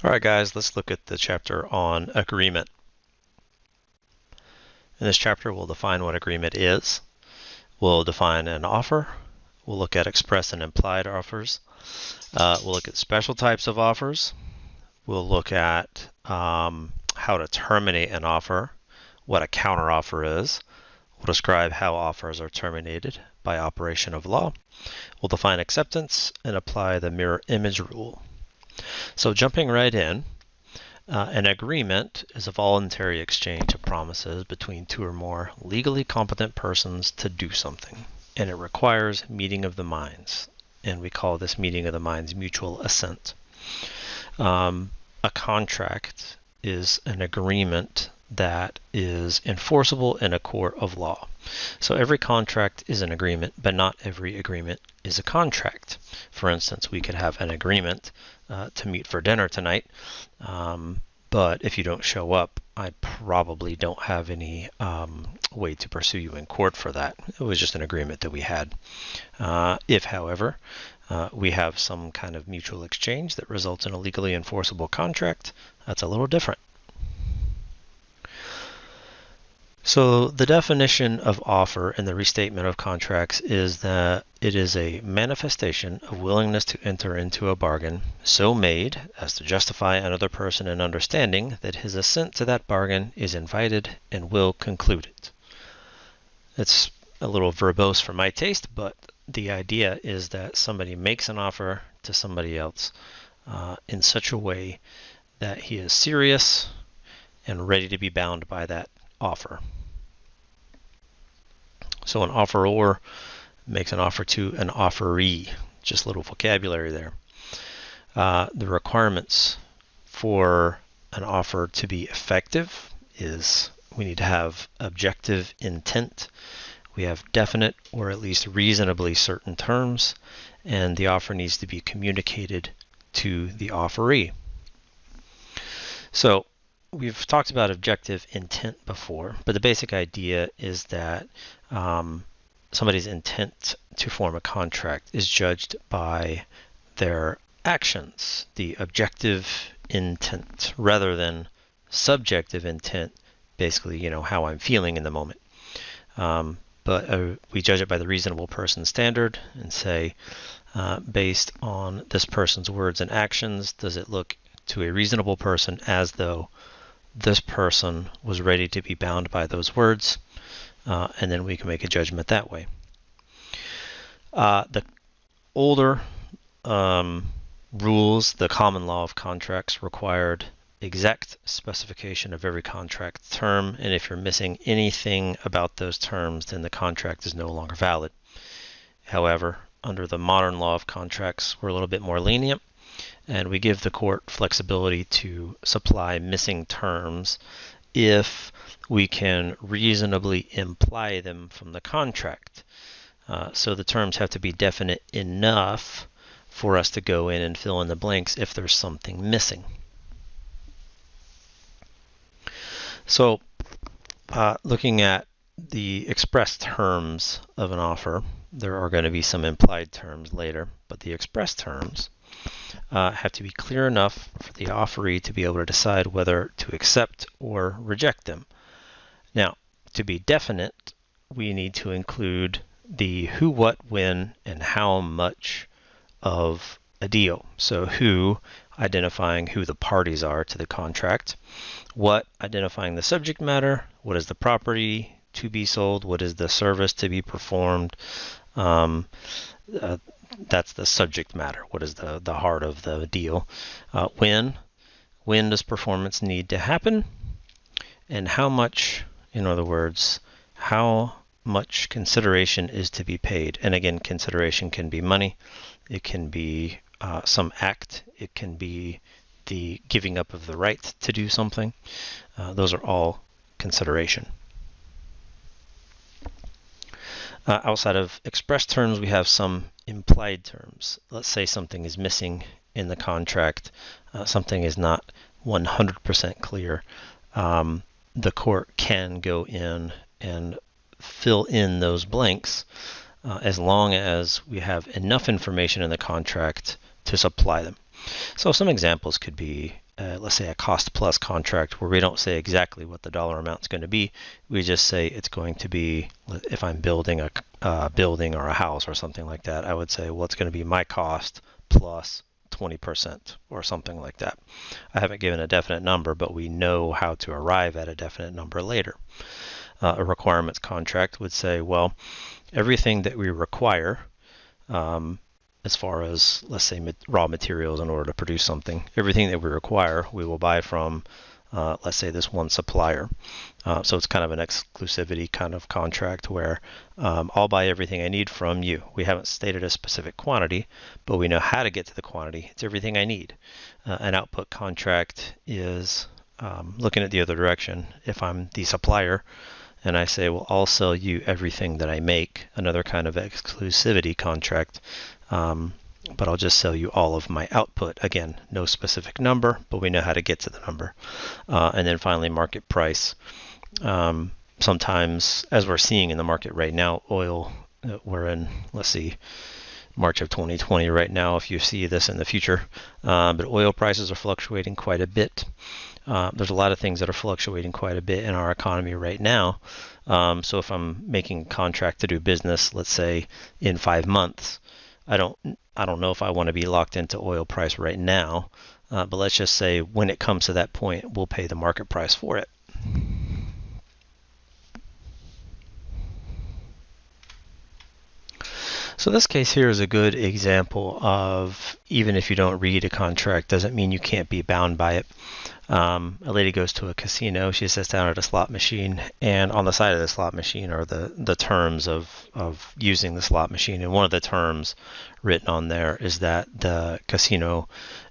All right, guys, let's look at the chapter on agreement. In this chapter, we'll define what agreement is. We'll define an offer. We'll look at express and implied offers. We'll look at special types of offers. We'll look at how to terminate an offer, what a counteroffer is. We'll describe how offers are terminated by operation of law. We'll define acceptance and apply the mirror image rule. So jumping right in, an agreement is a voluntary exchange of promises between two or more legally competent persons to do something, and it requires meeting of the minds, and we call this meeting of the minds mutual assent. A contract is an agreement that is enforceable in a court of law. So every contract is an agreement, but not every agreement is a contract. For instance, we could have an agreement to meet for dinner tonight, but if you don't show up, I probably don't have any way to pursue you in court for that. It was just an agreement that we had. If, however, we have some kind of mutual exchange that results in a legally enforceable contract, that's a little different. So the definition of offer in the Restatement of Contracts is that it is a manifestation of willingness to enter into a bargain so made as to justify another person in understanding that his assent to that bargain is invited and will conclude it. It's a little verbose for my taste, but the idea is that somebody makes an offer to somebody else in such a way that he is serious and ready to be bound by that offer. So an offeror makes an offer to an offeree. Just a little vocabulary there. The requirements for an offer to be effective is we need to have objective intent. We have definite or at least reasonably certain terms, and the offer needs to be communicated to the offeree. So we've talked about objective intent before, but the basic idea is that somebody's intent to form a contract is judged by their actions, the objective intent, rather than subjective intent, basically, how I'm feeling in the moment. But we judge it by the reasonable person standard and say, based on this person's words and actions, does it look to a reasonable person as though this person was ready to be bound by those words, and then we can make a judgment that way. The older rules, the common law of contracts, required exact specification of every contract term, and if you're missing anything about those terms, then the contract is no longer valid. However, under the modern law of contracts, we're a little bit more lenient, and we give the court flexibility to supply missing terms if we can reasonably imply them from the contract. So the terms have to be definite enough for us to go in and fill in the blanks if there's something missing. So looking at the express terms of an offer, there are going to be some implied terms later, but the express terms have to be clear enough for the offeree to be able to decide whether to accept or reject them. Now, to be definite, we need to include the who, what, when, and how much of a deal. So who, identifying who the parties are to the contract. What, identifying the subject matter. What is the property to be sold? What is the service to be performed? That's the subject matter. What is the heart of the deal? When does performance need to happen? And how much, in other words, how much consideration is to be paid? And again, consideration can be money. It can be some act. It can be the giving up of the right to do something. Those are all consideration. Outside of express terms, we have some implied terms. Let's say something is missing in the contract. Something is not 100% clear. The court can go in and fill in those blanks as long as we have enough information in the contract to supply them. So some examples could be, let's say, a cost plus contract where we don't say exactly what the dollar amount is going to be. We just say it's going to be, if I'm building a building or a house or something like that, I would say, well, it's going to be my cost plus 20% or something like that. I haven't given a definite number, but we know how to arrive at a definite number later. A requirements contract would say, well, everything that we require, as far as, let's say, raw materials in order to produce something, everything that we require, we will buy from, let's say, this one supplier. So it's kind of an exclusivity kind of contract where I'll buy everything I need from you. We haven't stated a specific quantity, but we know how to get to the quantity. It's everything I need. An output contract is looking at the other direction. If I'm the supplier, and I say, well, I'll sell you everything that I make, another kind of exclusivity contract, but I'll just sell you all of my output. Again, no specific number, but we know how to get to the number. And then finally, market price. Sometimes, as we're seeing in the market right now, oil, we're in, let's see, March of 2020 right now, if you see this in the future, but oil prices are fluctuating quite a bit. There's a lot of things that are fluctuating quite a bit in our economy right now. So if I'm making a contract to do business, let's say in 5 months, I don't know if I want to be locked into oil price right now, but let's just say when it comes to that point, we'll pay the market price for it. So this case here is a good example of, even if you don't read a contract, doesn't mean you can't be bound by it. A lady goes to a casino, she sits down at a slot machine, and on the side of the slot machine are the terms of using the slot machine. And one of the terms written on there is that the casino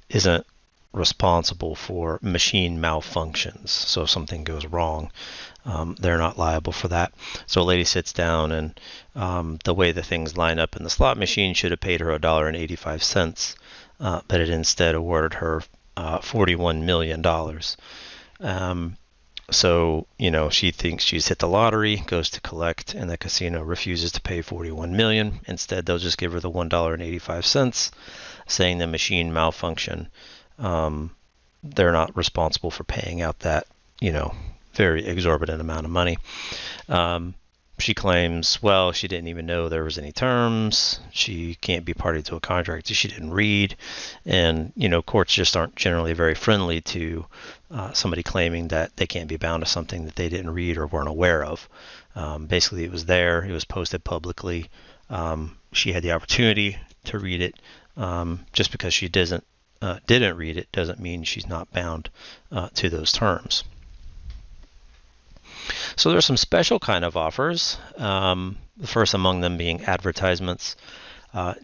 isn't responsible for machine malfunctions. So if something goes wrong, they're not liable for that. So a lady sits down, and the way the things line up in the slot machine should have paid her $1.85, but it instead awarded her $41 million. So, she thinks she's hit the lottery, goes to collect, and the casino refuses to pay $41 million. Instead, they'll just give her the $1.85, saying the machine malfunction. They're not responsible for paying out that, very exorbitant amount of money. She claims, well, she didn't even know there was any terms. She can't be party to a contract she didn't read. And, courts just aren't generally very friendly to somebody claiming that they can't be bound to something that they didn't read or weren't aware of. Basically, it was there. It was posted publicly. She had the opportunity to read it. Just because she didn't read it doesn't mean she's not bound to those terms. So there's some special kind of offers. The first among them being advertisements.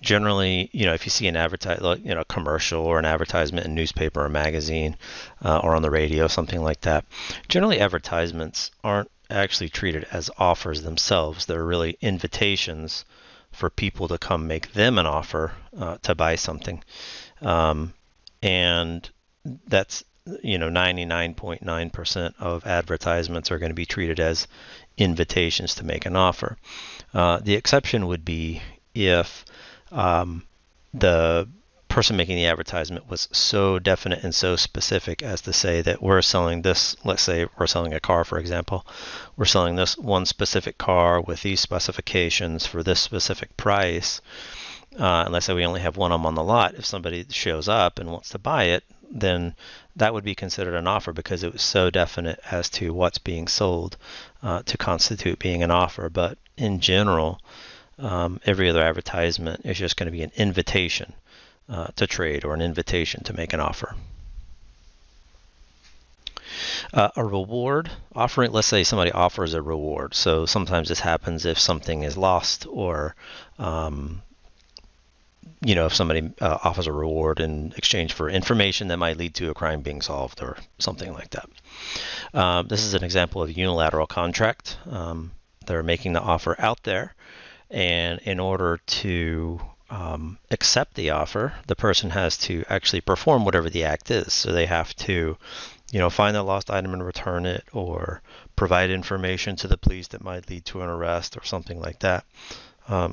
Generally, if you see an commercial or an advertisement in a newspaper or magazine or on the radio, something like that, generally advertisements aren't actually treated as offers themselves. They're really invitations for people to come make them an offer to buy something. And that's 99.9% of advertisements are going to be treated as invitations to make an offer. The exception would be if the person making the advertisement was so definite and so specific as to say that we're selling this, let's say we're selling a car, for example, we're selling this one specific car with these specifications for this specific price. And let's say we only have one of them on the lot. If somebody shows up and wants to buy it, then that would be considered an offer because it was so definite as to what's being sold to constitute being an offer. But in general, every other advertisement is just going to be an invitation to trade or an invitation to make an offer. A reward offering, let's say somebody offers a reward. So sometimes this happens if something is lost or if somebody offers a reward in exchange for information that might lead to a crime being solved or something like that. This is an example of a unilateral contract. They're making the offer out there, and in order to accept the offer, the person has to actually perform whatever the act is. So they have to, find the lost item and return it, or provide information to the police that might lead to an arrest or something like that.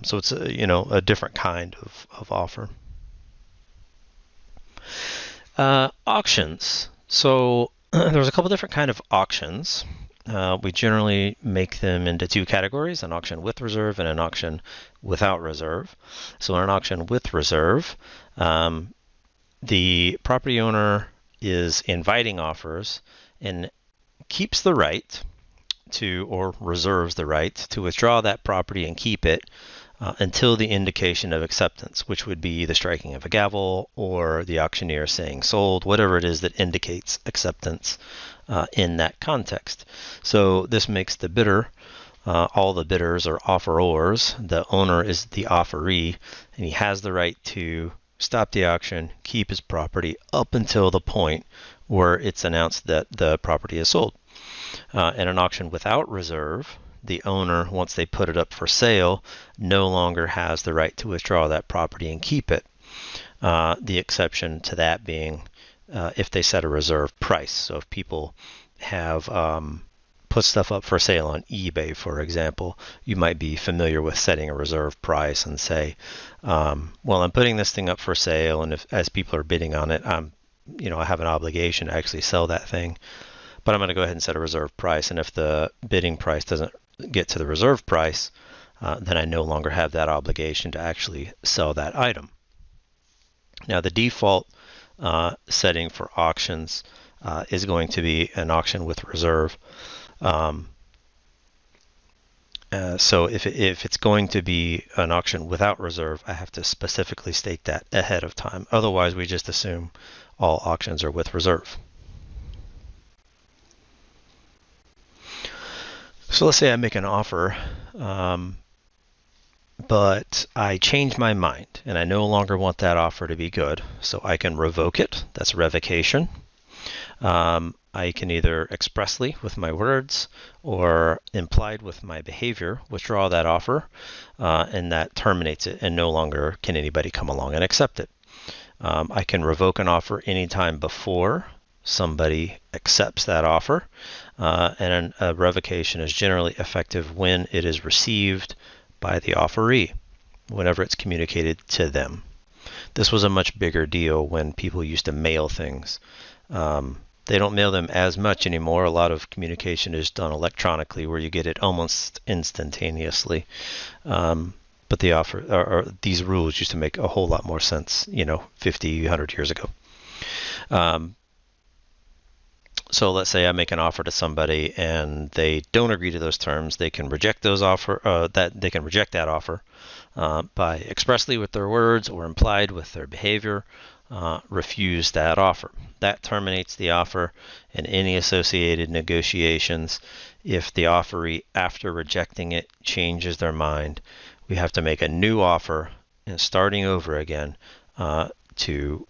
So it's a different kind of offer. Auctions. So there's a couple different kind of auctions. We generally make them into two categories, an auction with reserve and an auction without reserve. So in an auction with reserve, the property owner is inviting offers and keeps the right to, or reserves the right to withdraw that property and keep it until the indication of acceptance, which would be the striking of a gavel or the auctioneer saying sold, whatever it is that indicates acceptance in that context. So this makes the bidder, all the bidders are offerors, the owner is the offeree, and he has the right to stop the auction, keep his property up until the point where it's announced that the property is sold. In an auction without reserve, the owner, once they put it up for sale, no longer has the right to withdraw that property and keep it. The exception to that being if they set a reserve price. So if people have put stuff up for sale on eBay, for example, you might be familiar with setting a reserve price and say, well, I'm putting this thing up for sale, and if as people are bidding on it, I have an obligation to actually sell that thing, but I'm going to go ahead and set a reserve price. And if the bidding price doesn't get to the reserve price, then I no longer have that obligation to actually sell that item. Now, the default setting for auctions is going to be an auction with reserve. So if it's going to be an auction without reserve, I have to specifically state that ahead of time. Otherwise, we just assume all auctions are with reserve. So let's say I make an offer, but I change my mind and I no longer want that offer to be good. So I can revoke it. That's revocation. I can either expressly with my words or implied with my behavior withdraw that offer, and that terminates it, and no longer can anybody come along and accept it. I can revoke an offer anytime before somebody accepts that offer, and a revocation is generally effective when it is received by the offeree, whenever it's communicated to them. This was a much bigger deal when people used to mail things. They don't mail them as much anymore. A lot of communication is done electronically, where you get it almost instantaneously. But the offer, or these rules used to make a whole lot more sense, 50, 100 years ago. So let's say I make an offer to somebody and they don't agree to those terms. They can reject those offer. They can reject that offer by expressly with their words or implied with their behavior. Refuse that offer. That terminates the offer and any associated negotiations. If the offeree, after rejecting it, changes their mind, we have to make a new offer and starting over again to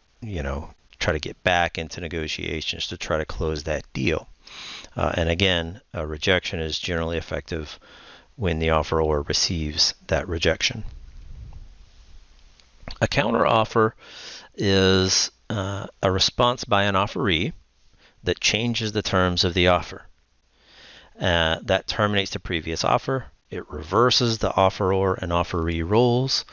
try to get back into negotiations to try to close that deal. And again, a rejection is generally effective when the offeror receives that rejection. A counteroffer is a response by an offeree that changes the terms of the offer. That terminates the previous offer. It reverses the offeror and offeree roles.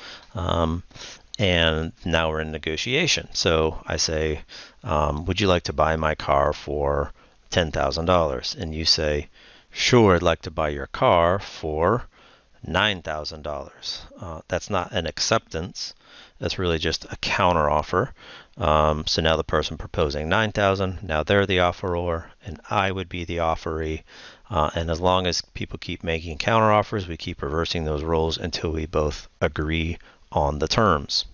And now we're in negotiation. So I say, would you like to buy my car for $10,000? And you say, sure, I'd like to buy your car for $9,000. That's not an acceptance. That's really just a counteroffer. So now the person proposing $9,000, now they're the offeror, and I would be the offeree. And as long as people keep making counteroffers, we keep reversing those roles until we both agree on the terms.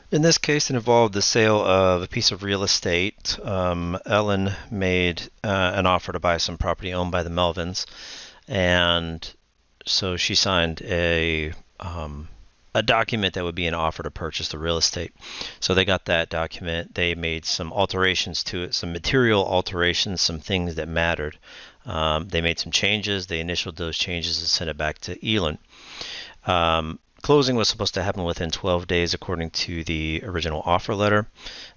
In this case, it involved the sale of a piece of real estate. Ellen made an offer to buy some property owned by the Melvins, and so she signed a document that would be an offer to purchase the real estate. So they got that document. They made some alterations to it, some material alterations, some things that mattered. They made some changes. They initialed those changes and sent it back to Elin. Closing was supposed to happen within 12 days according to the original offer letter.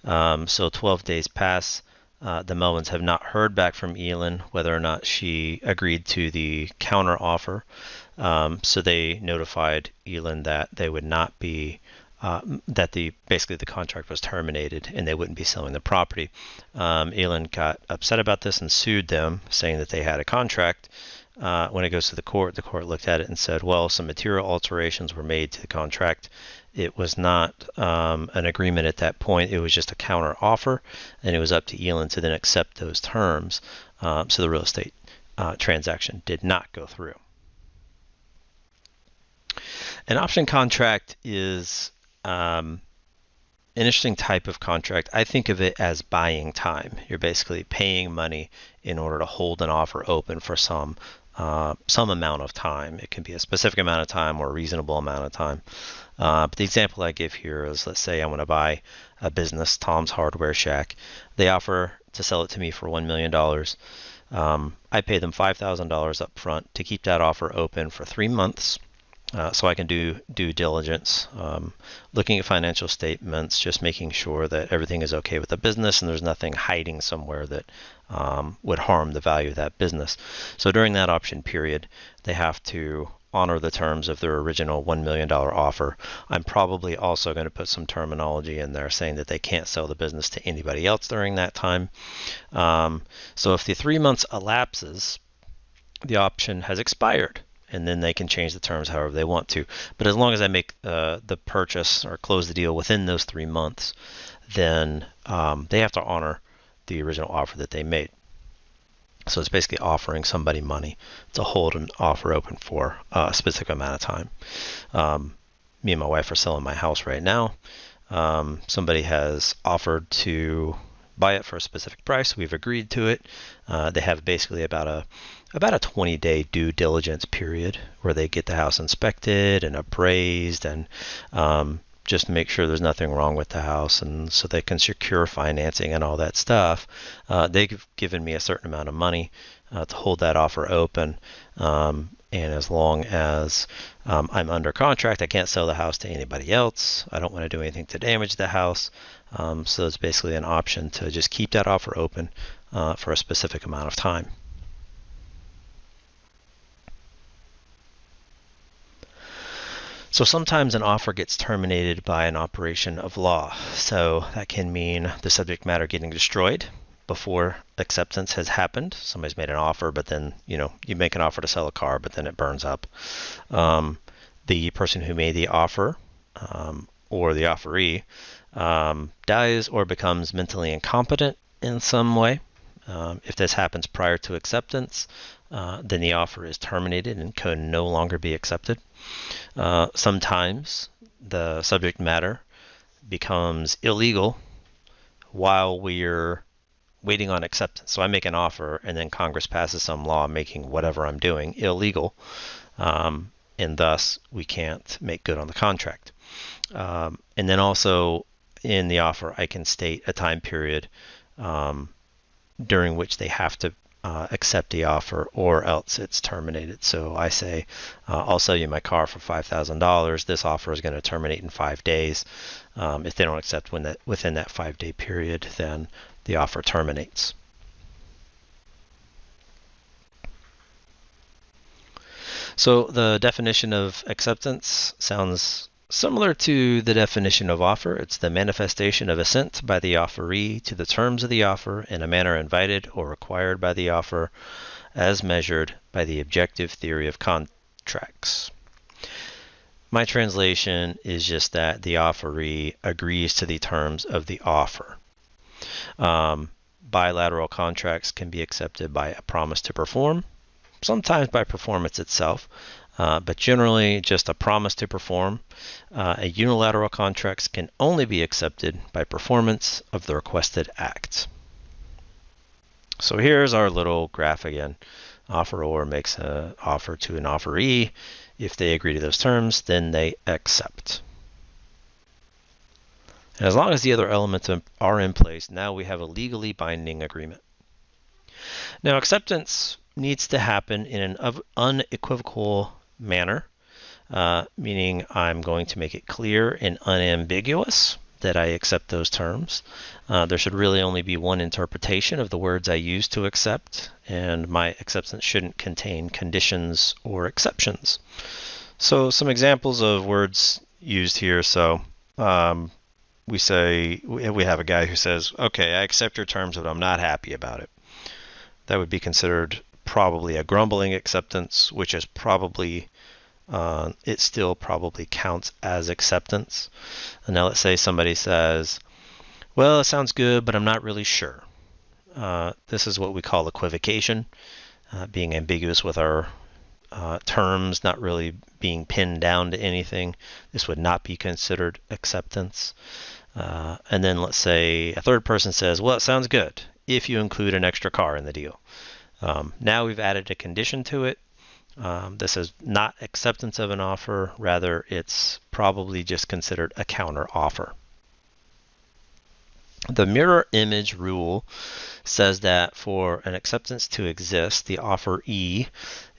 So 12 days pass. The Melvins have not heard back from Elin whether or not she agreed to the counter offer. So they notified Elin that they would not be that basically the contract was terminated and they wouldn't be selling the property. Elin got upset about this and sued them, saying that they had a contract. When it goes to the court looked at it and said, well, some material alterations were made to the contract. It was not an agreement at that point. It was just a counter offer, and it was up to Elin to then accept those terms. So the real estate transaction did not go through. An option contract is an interesting type of contract. I think of it as buying time. You're basically paying money in order to hold an offer open for some amount of time. It can be a specific amount of time or a reasonable amount of time. But the example I give here is, let's say I want to buy a business, Tom's Hardware Shack. They offer to sell it to me for $1 million. I pay them $5,000 up front to keep that offer open for 3 months. So I can do due diligence, looking at financial statements, just making sure that everything is okay with the business and there's nothing hiding somewhere that would harm the value of that business. So during that option period, they have to honor the terms of their original $1 million offer. I'm probably also going to put some terminology in there saying that they can't sell the business to anybody else during that time. So if the 3 months elapses, the option has expired, and then they can change the terms however they want to. But as long as I make the purchase or close the deal within those 3 months, then they have to honor the original offer that they made. So it's basically offering somebody money to hold an offer open for a specific amount of time. Me and my wife are selling my house right now. Somebody has offered to buy it for a specific price. We've agreed to it. They have basically about a 20-day due diligence period where they get the house inspected and appraised and just make sure there's nothing wrong with the house, and so they can secure financing and all that stuff. They've given me a certain amount of money to hold that offer open, and as long as I'm under contract, I can't sell the house to anybody else. I don't want to do anything to damage the house. So it's basically an option to just keep that offer open for a specific amount of time. So sometimes an offer gets terminated by an operation of law. So that can mean the subject matter getting destroyed before acceptance has happened. Somebody's made an offer, but then, you make an offer to sell a car, but then it burns up. The person who made the offer or the offeree dies or becomes mentally incompetent in some way. If this happens prior to acceptance, then the offer is terminated and can no longer be accepted. Sometimes the subject matter becomes illegal while we're waiting on acceptance. So I make an offer and then Congress passes some law making whatever I'm doing illegal, and thus we can't make good on the contract. And then also in the offer, I can state a time period during which they have to accept the offer or else it's terminated. So I say, I'll sell you my car for $5,000. This offer is going to terminate in 5 days. If they don't accept within that 5-day period, then the offer terminates. So the definition of acceptance sounds similar to the definition of offer. It's the manifestation of assent by the offeree to the terms of the offer in a manner invited or required by the offer as measured by the objective theory of contracts. My translation is just that the offeree agrees to the terms of the offer. Bilateral contracts can be accepted by a promise to perform, sometimes by performance itself, but generally just a promise to perform. A unilateral contracts can only be accepted by performance of the requested act. So here's our little graph again. Offeror makes an offer to an offeree. If they agree to those terms, then they accept. And as long as the other elements are in place, now we have a legally binding agreement. Now, acceptance needs to happen in an unequivocal manner, meaning I'm going to make it clear and unambiguous that I accept those terms. There should really only be one interpretation of the words I use to accept, and my acceptance shouldn't contain conditions or exceptions. So some examples of words used here. So we have a guy who says, okay, I accept your terms, but I'm not happy about it. That would be considered probably a grumbling acceptance, which is probably it still probably counts as acceptance. And now let's say somebody says, well, it sounds good, but I'm not really sure. This is what we call equivocation, being ambiguous with our terms, not really being pinned down to anything. This would not be considered acceptance. And then let's say a third person says, well, it sounds good if you include an extra car in the deal. Now we've added a condition to it. This is not acceptance of an offer, rather it's probably just considered a counter offer. The mirror image rule says that for an acceptance to exist, the offeree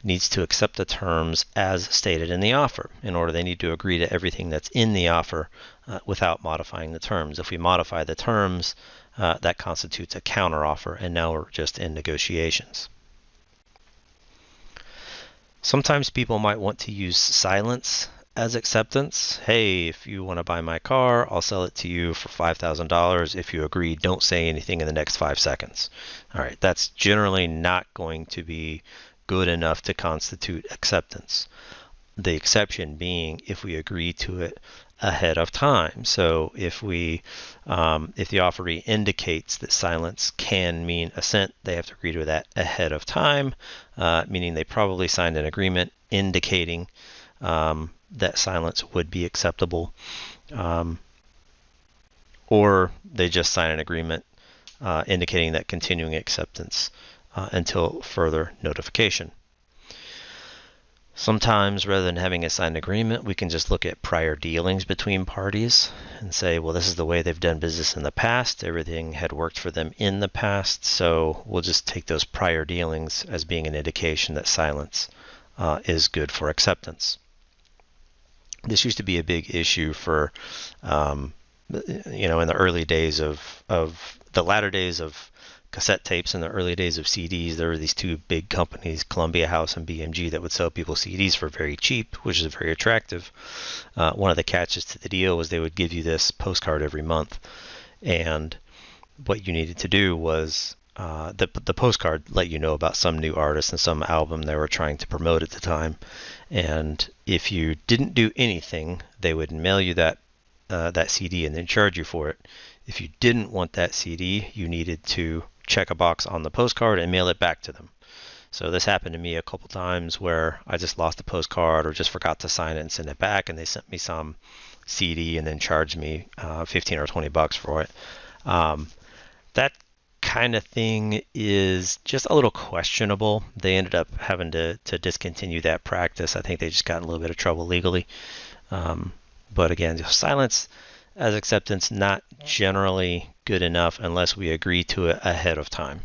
needs to accept the terms as stated in the offer. In order, they need to agree to everything that's in the offer without modifying the terms. If we modify the terms, that constitutes a counteroffer, and now we're just in negotiations. Sometimes people might want to use silence as acceptance. Hey, if you want to buy my car, I'll sell it to you for $5,000. If you agree, don't say anything in the next 5 seconds. All right, that's generally not going to be good enough to constitute acceptance. The exception being if we agree to it ahead of time. So if the offeree indicates that silence can mean assent, they have to agree to that ahead of time, meaning they probably signed an agreement indicating that silence would be acceptable, or they just sign an agreement indicating that continuing acceptance until further notification. Sometimes, rather than having a signed agreement, we can just look at prior dealings between parties and say, well, this is the way they've done business in the past. Everything had worked for them in the past, so we'll just take those prior dealings as being an indication that silence is good for acceptance. This used to be a big issue for, in the early days of the latter days of cassette tapes and the early days of CDs. There were these two big companies, Columbia House and BMG, that would sell people CDs for very cheap, which is very attractive. One of the catches to the deal was they would give you this postcard every month, and what you needed to do was the postcard let you know about some new artist and some album they were trying to promote at the time, and if you didn't do anything, they would mail you that CD and then charge you for it. If you didn't want that CD, you needed to check a box on the postcard and mail it back to them. So this happened to me a couple times where I just lost the postcard or just forgot to sign it and send it back, and they sent me some CD and then charged me 15 or 20 bucks for it. That kind of thing is just a little questionable. They ended up having to discontinue that practice. I think they just got in a little bit of trouble legally. But again, silence as acceptance, not generally good enough unless we agree to it ahead of time.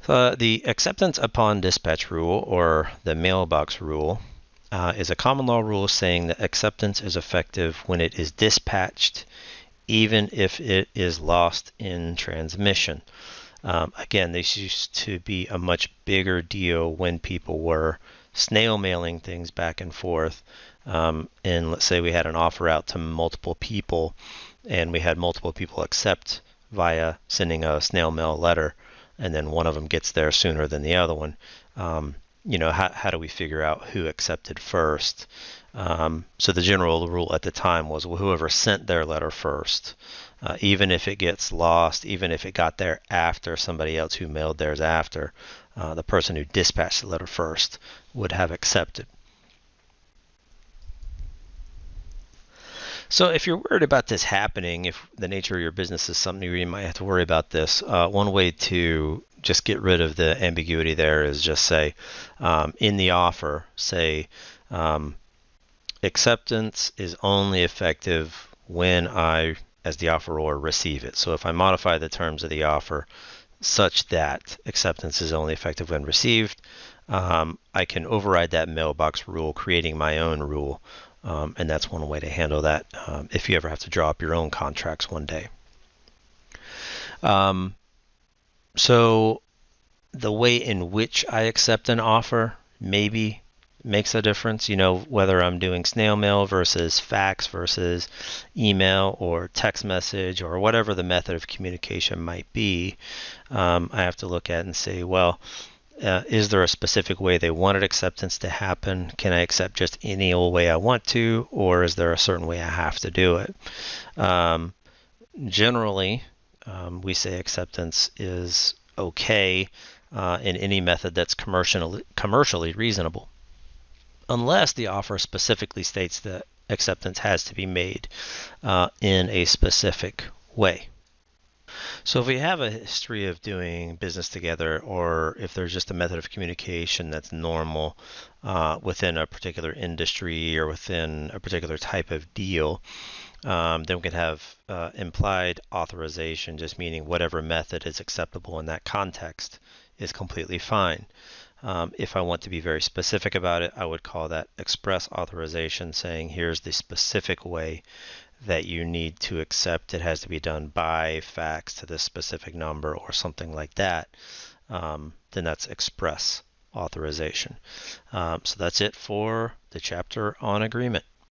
The acceptance upon dispatch rule, or the mailbox rule, is a common law rule saying that acceptance is effective when it is dispatched, even if it is lost in transmission. Again, this used to be a much bigger deal when people were snail mailing things back and forth. And let's say we had an offer out to multiple people, and we had multiple people accept via sending a snail mail letter, and then one of them gets there sooner than the other one. How do we figure out who accepted first? So the general rule at the time was, well, whoever sent their letter first, even if it gets lost, even if it got there after somebody else who mailed theirs after, the person who dispatched the letter first would have accepted. So if you're worried about this happening, if the nature of your business is something where you might have to worry about this, one way to just get rid of the ambiguity there is just say, in the offer, say, acceptance is only effective when I, as the offeror, receive it. So if I modify the terms of the offer such that acceptance is only effective when received, I can override that mailbox rule, creating my own rule And that's one way to handle that if you ever have to draw up your own contracts one day. So the way in which I accept an offer maybe makes a difference, whether I'm doing snail mail versus fax versus email or text message or whatever the method of communication might be. I have to look at and say, well, is there a specific way they wanted acceptance to happen? Can I accept just any old way I want to, or is there a certain way I have to do it? Generally, we say acceptance is okay in any method that's commercially reasonable, unless the offer specifically states that acceptance has to be made in a specific way. So if we have a history of doing business together, or if there's just a method of communication that's normal within a particular industry or within a particular type of deal, then we could have implied authorization, just meaning whatever method is acceptable in that context is completely fine. If I want to be very specific about it, I would call that express authorization, saying here's the specific way that you need to accept. It has to be done by fax to this specific number or something like that. Then that's express authorization. So that's it for the chapter on agreement.